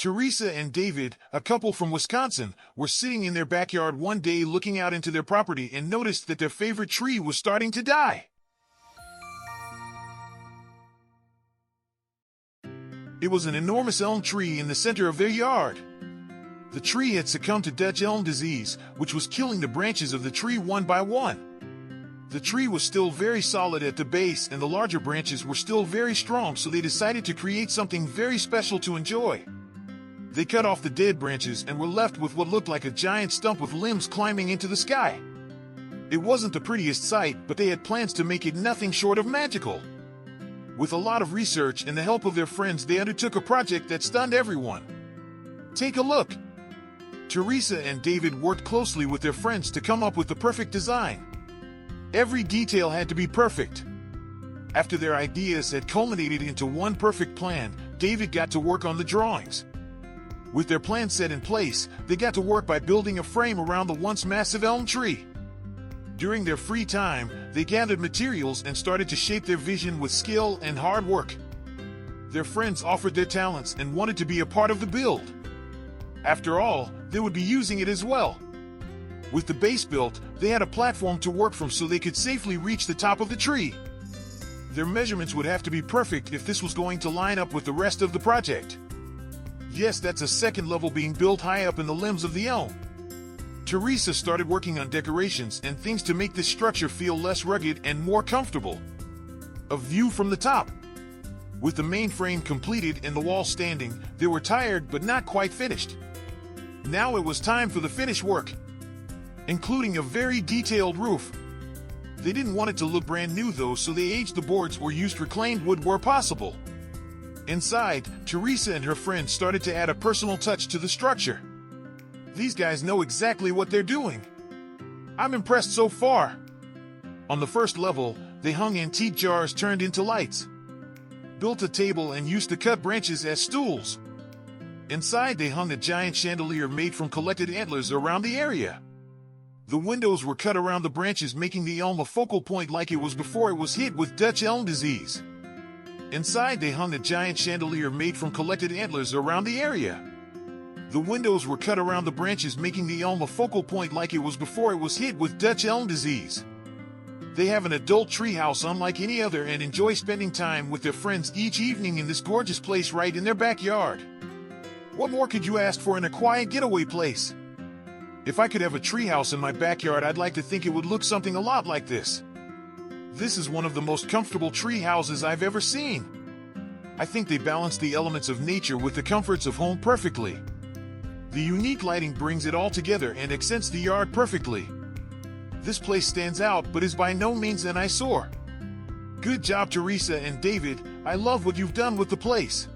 Teresa and David, a couple from Wisconsin, were sitting in their backyard one day looking out into their property and noticed that their favorite tree was starting to die. It was an enormous elm tree in the center of their yard. The tree had succumbed to Dutch elm disease, which was killing the branches of the tree one by one. The tree was still very solid at the base and the larger branches were still very strong, so they decided to create something very special to enjoy. They cut off the dead branches and were left with what looked like a giant stump with limbs climbing into the sky. It wasn't the prettiest sight, but they had plans to make it nothing short of magical. With a lot of research and the help of their friends, they undertook a project that stunned everyone. Take a look. Teresa and David worked closely with their friends to come up with the perfect design. Every detail had to be perfect. After their ideas had culminated into one perfect plan, David got to work on the drawings. With their plan set in place, they got to work by building a frame around the once massive elm tree. During their free time, they gathered materials and started to shape their vision with skill and hard work. Their friends offered their talents and wanted to be a part of the build. After all, they would be using it as well. With the base built, they had a platform to work from so they could safely reach the top of the tree. Their measurements would have to be perfect if this was going to line up with the rest of the project. Yes, that's a second level being built high up in the limbs of the elm. Teresa started working on decorations and things to make this structure feel less rugged and more comfortable. A view from the top. With the main frame completed and the wall standing, they were tired but not quite finished. Now it was time for the finish work, including a very detailed roof. They didn't want it to look brand new though, so they aged the boards or used reclaimed wood where possible. Inside, Teresa and her friends started to add a personal touch to the structure. These guys know exactly what they're doing. I'm impressed so far. On the first level, they hung antique jars turned into lights, built a table and used to cut branches as stools. Inside, they hung a giant chandelier made from collected antlers around the area. The windows were cut around the branches, making the elm a focal point like it was before it was hit with Dutch elm disease. Inside, they hung a giant chandelier made from collected antlers around the area. The windows were cut around the branches, making the elm a focal point like it was before it was hit with Dutch elm disease. They have an adult treehouse unlike any other and enjoy spending time with their friends each evening in this gorgeous place right in their backyard. What more could you ask for in a quiet getaway place? If I could have a treehouse in my backyard, I'd like to think it would look something a lot like this. This is one of the most comfortable tree houses I've ever seen. I think they balance the elements of nature with the comforts of home perfectly. The unique lighting brings it all together and accents the yard perfectly. This place stands out but is by no means an eyesore. Good job, Teresa and David. I love what you've done with the place.